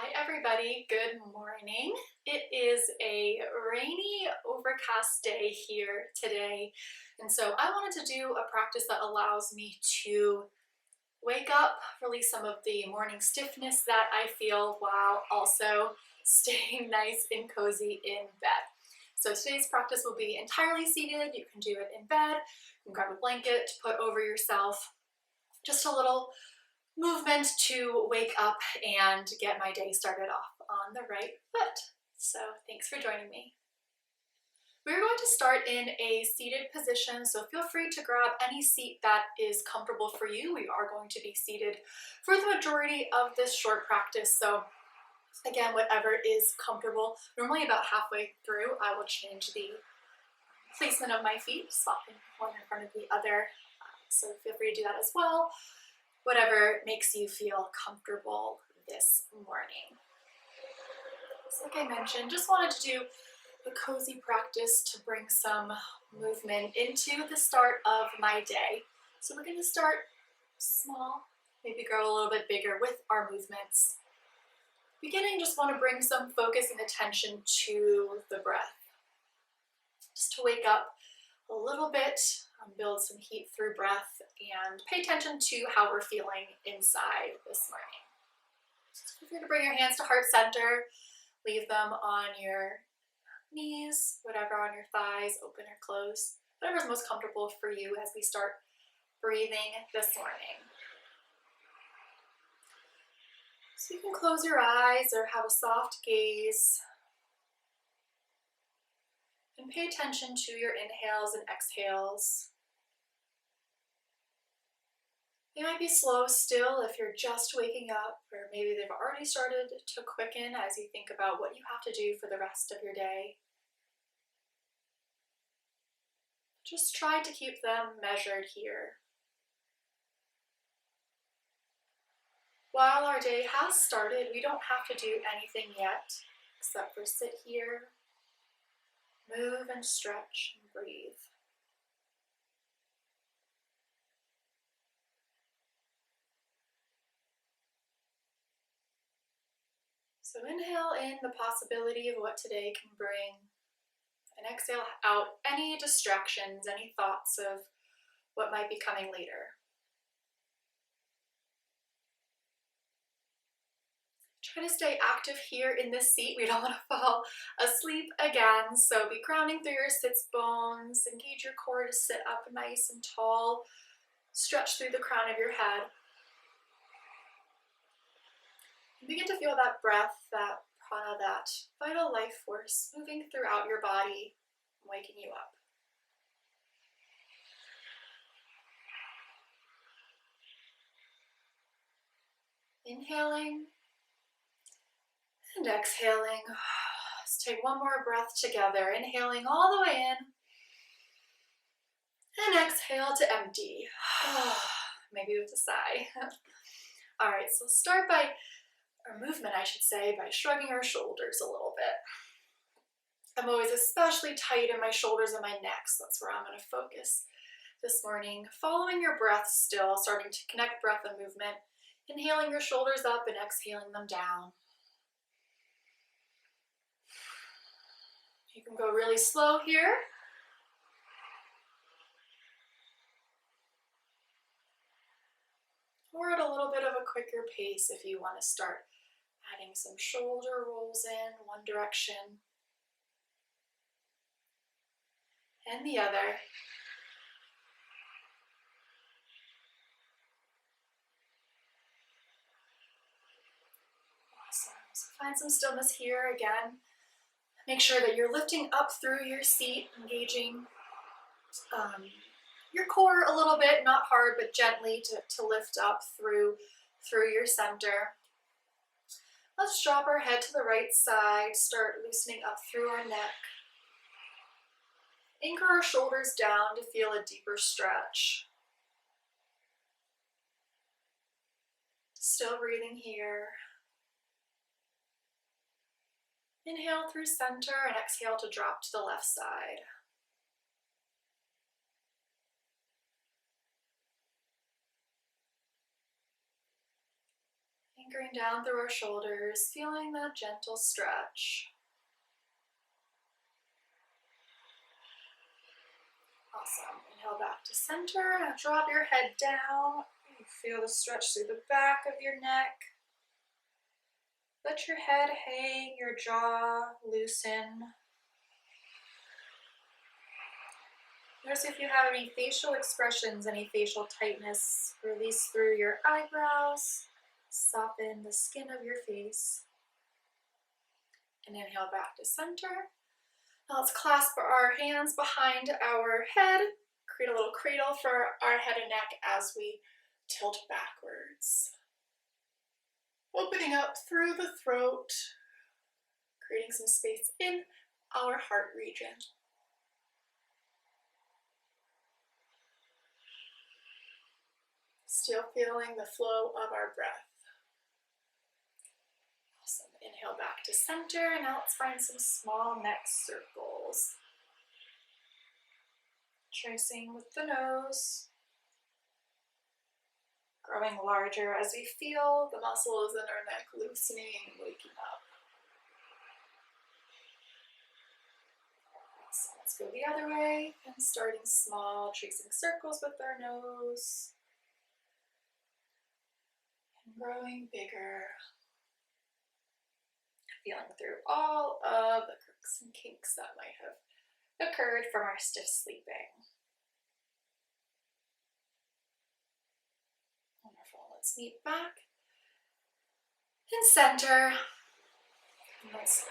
Hi everybody, good morning. It is a rainy, overcast day here today, and so I wanted to do a practice that allows me to wake up, release some of the morning stiffness that I feel while also staying nice and cozy in bed. So today's practice will be entirely seated. You can do it in bed. You can grab a blanket to put over yourself. Just a little movement to wake up and get my day started off on the right foot. So thanks for joining me. We're going to start in a seated position, so feel free to grab any seat that is comfortable for you. We are going to be seated for the majority of this short practice, so again, whatever is comfortable. Normally about halfway through, I will change the placement of my feet, swapping one in front of the other, so feel free to do that as well. Whatever makes you feel comfortable this morning. So like I mentioned, just wanted to do a cozy practice to bring some movement into the start of my day. So we're going to start small, maybe grow a little bit bigger with our movements. Beginning, just want to bring some focus and attention to the breath. Just to wake up a little bit, build some heat through breath, and pay attention to how we're feeling inside this morning. So feel free to bring your hands to heart center, leave them on your knees, whatever on your thighs, open or close, whatever's most comfortable for you as we start breathing this morning. So you can close your eyes or have a soft gaze and pay attention to your inhales and exhales. They might be slow still if you're just waking up, or maybe they've already started to quicken as you think about what you have to do for the rest of your day. Just try to keep them measured here. While our day has started, we don't have to do anything yet, except for sit here, move and stretch and breathe. So inhale in the possibility of what today can bring, and exhale out any distractions, any thoughts of what might be coming later. Try to stay active here in this seat. We don't want to fall asleep again, so be grounding through your sits bones, engage your core to sit up nice and tall, stretch through the crown of your head. Begin to feel that breath, that prana, that vital life force moving throughout your body, waking you up. Inhaling and exhaling. Let's take one more breath together. Inhaling all the way in and exhale to empty. Maybe with a sigh. All right, so start by our movement, I should say, by shrugging our shoulders a little bit. I'm always especially tight in my shoulders and my neck, so that's where I'm going to focus this morning. Following your breath still, starting to connect breath and movement. Inhaling your shoulders up and exhaling them down. You can go really slow here. Or at a little bit of a quicker pace if you want to start adding some shoulder rolls in one direction and the other. Awesome. So find some stillness here again. Make sure that you're lifting up through your seat, engaging your core a little bit, not hard, but gently to lift up through your center. Let's drop our head to the right side, start loosening up through our neck. Anchor our shoulders down to feel a deeper stretch. Still breathing here. Inhale through center and exhale to drop to the left side. Anchoring down through our shoulders, feeling that gentle stretch. Awesome. Inhale back to center. Now drop your head down. You feel the stretch through the back of your neck. Let your head hang, your jaw loosen. Notice if you have any facial expressions, any facial tightness, release through your eyebrows. Soften the skin of your face. And inhale back to center. Now let's clasp our hands behind our head. Create a little cradle for our head and neck as we tilt backwards. Opening up through the throat, creating some space in our heart region. Still feeling the flow of our breath. Awesome. Inhale back to center, and now let's find some small neck circles. Tracing with the nose. Growing larger as we feel the muscles in our neck loosening and waking up. So let's go the other way and starting small, tracing circles with our nose. And growing bigger. Feeling through all of the crooks and kinks that might have occurred from our stiff sleeping. Let's meet back in center. And let's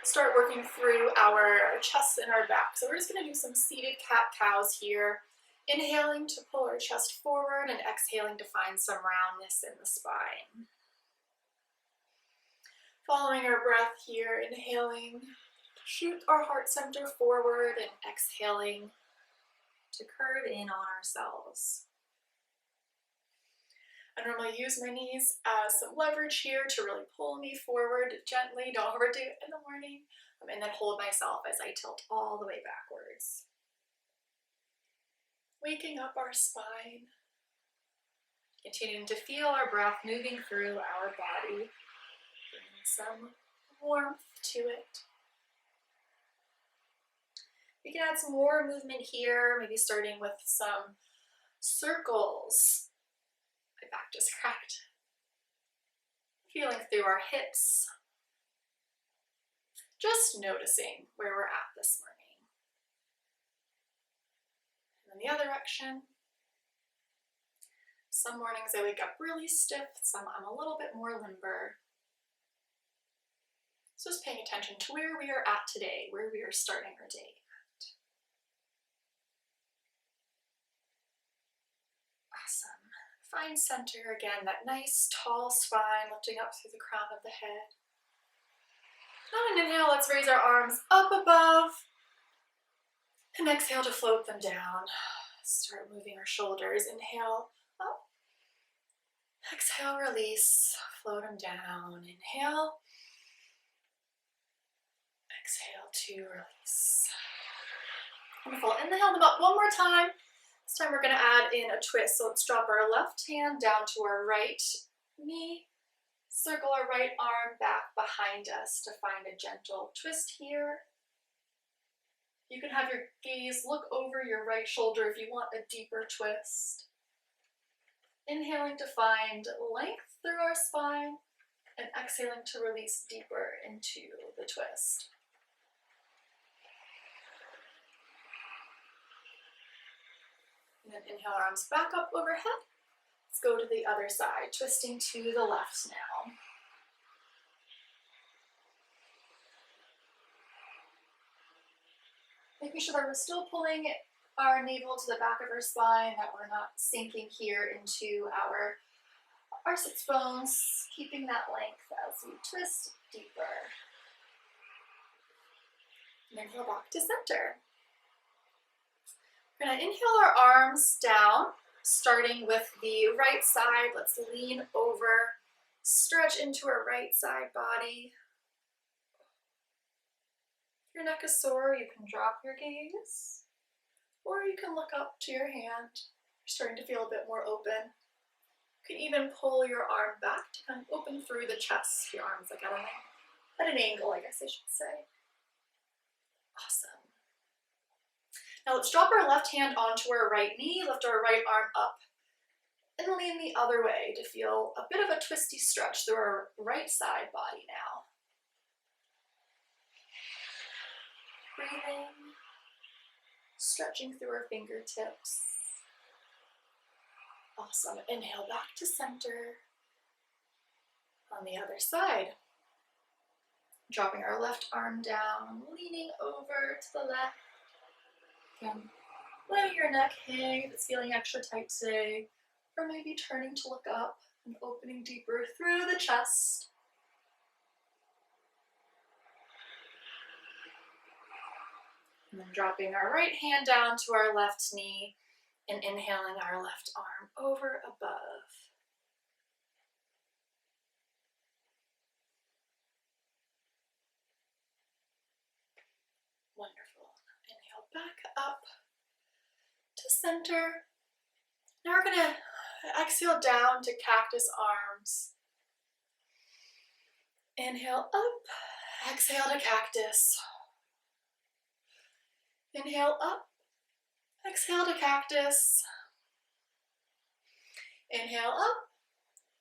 start working through our chest and our back. So we're just going to do some seated cat-cows here. Inhaling to pull our chest forward and exhaling to find some roundness in the spine. Following our breath here, inhaling to shoot our heart center forward and exhaling to curve in on ourselves. I normally use my knees as some leverage here to really pull me forward gently. Don't overdo it in the morning. And then hold myself as I tilt all the way backwards. Waking up our spine. Continuing to feel our breath moving through our body. Bringing some warmth to it. We can add some more movement here, maybe starting with some circles. My back just cracked. Feeling through our hips. Just noticing where we're at this morning. And in the other direction. Some mornings I wake up really stiff, some I'm a little bit more limber. So just paying attention to where we are at today, where we are starting our day. Awesome. Find center again, that nice tall spine lifting up through the crown of the head. On an inhale, let's raise our arms up above. And exhale to float them down. Start moving our shoulders. Inhale, up. Exhale, release. Float them down. Inhale. Exhale to release. Wonderful. Inhale them up one more time. This time we're going to add in a twist. So let's drop our left hand down to our right knee. Circle our right arm back behind us to find a gentle twist here. You can have your gaze look over your right shoulder if you want a deeper twist. Inhaling to find length through our spine and exhaling to release deeper into the twist. And then inhale, arms back up overhead. Let's go to the other side, twisting to the left now. Making sure that we're still pulling our navel to the back of our spine, that we're not sinking here into our sits bones, keeping that length as we twist deeper. And inhale back to center. We're going to inhale our arms down, starting with the right side. Let's lean over, stretch into our right side body. If your neck is sore, you can drop your gaze, or you can look up to your hand. You're starting to feel a bit more open. You can even pull your arm back to kind of open through the chest. Your arms like at an angle, I guess I should say. Awesome. Now let's drop our left hand onto our right knee, lift our right arm up, and lean the other way to feel a bit of a twisty stretch through our right side body now. Breathing, stretching through our fingertips. Awesome. Inhale back to center. On the other side. Dropping our left arm down, leaning over to the left. Again, letting your neck hang if it's feeling extra tight today, or maybe turning to look up and opening deeper through the chest. And then dropping our right hand down to our left knee and inhaling our left arm over above. Wonderful. Inhale back up to center. Now we're going to exhale down to cactus arms. Inhale up, exhale to cactus. Inhale up, exhale to cactus. Inhale up.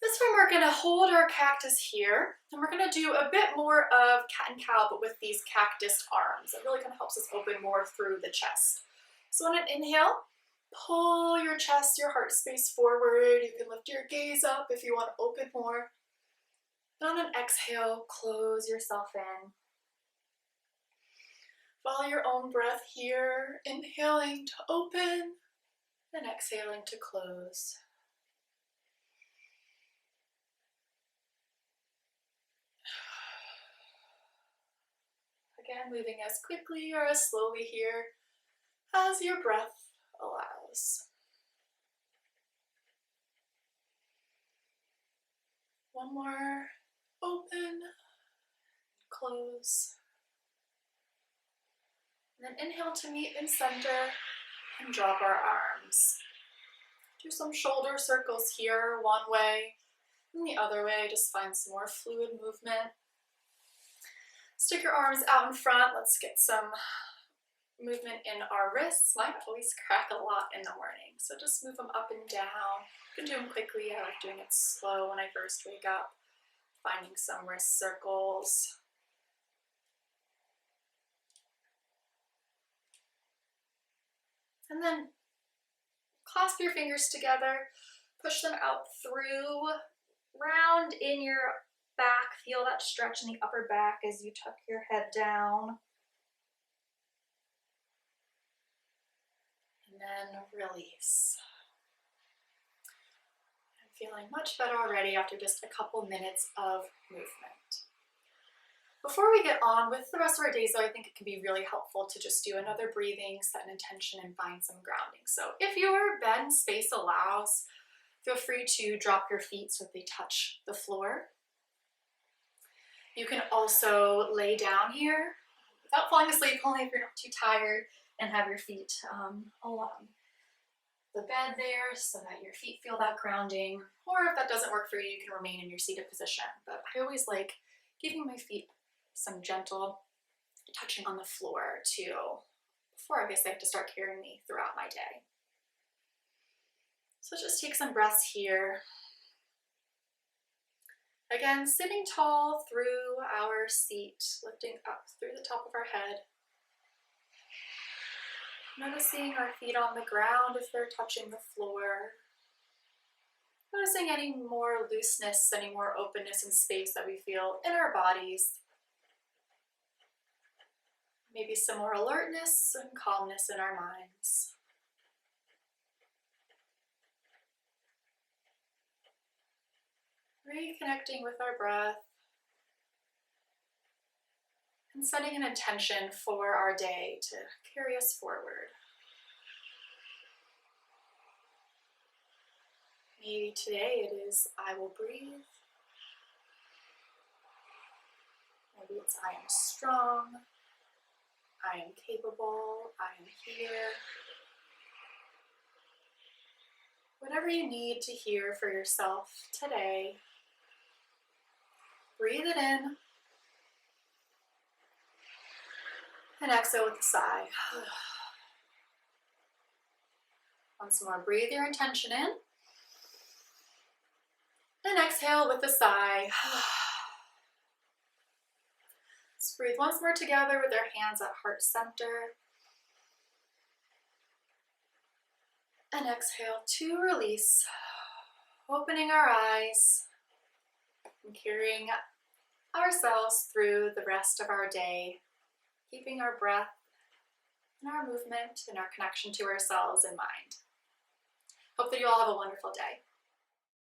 This one we're going to hold our cactus here, and we're going to do a bit more of cat and cow, but with these cactus arms. It really kind of helps us open more through the chest. So on an inhale, pull your chest, your heart space forward. You can lift your gaze up if you want to open more. And on an exhale, close yourself in. Follow your own breath here, inhaling to open and exhaling to close. Again, moving as quickly or as slowly here as your breath allows. One more, open, close. And then inhale to meet in center and drop our arms. Do some shoulder circles here, one way, and the other way, just find some more fluid movement. Stick your arms out in front. Let's get some movement in our wrists. Mine always crack a lot in the morning, so just move them up and down. You can do them quickly. I like doing it slow when I first wake up. Finding some wrist circles. And then clasp your fingers together, push them out through, round in your back, feel that stretch in the upper back as you tuck your head down. And then release. I'm feeling much better already after just a couple minutes of movement. Before we get on with the rest of our days, though, I think it can be really helpful to just do another breathing, set an intention, and find some grounding. So if your bed and space allows, feel free to drop your feet so that they touch the floor. You can also lay down here without falling asleep, only if you're not too tired, and have your feet along the bed there so that your feet feel that grounding. Or if that doesn't work for you, you can remain in your seated position. But I always like giving my feet some gentle touching on the floor too, before I guess they have to start carrying me throughout my day. So just take some breaths here. Again, sitting tall through our seat, lifting up through the top of our head. Noticing our feet on the ground if they're touching the floor. Noticing any more looseness, any more openness and space that we feel in our bodies. Maybe some more alertness and calmness in our minds. Reconnecting with our breath and setting an intention for our day to carry us forward. Maybe today it is, I will breathe. Maybe it's, I am strong. I am capable. I am here. whatever you need to hear for yourself today. Breathe it in and exhale with a sigh. Once more, breathe your intention in and exhale with a sigh. Let's breathe once more together with our hands at heart center. And exhale to release, opening our eyes and carrying ourselves through the rest of our day, keeping our breath and our movement and our connection to ourselves in mind. Hope that you all have a wonderful day.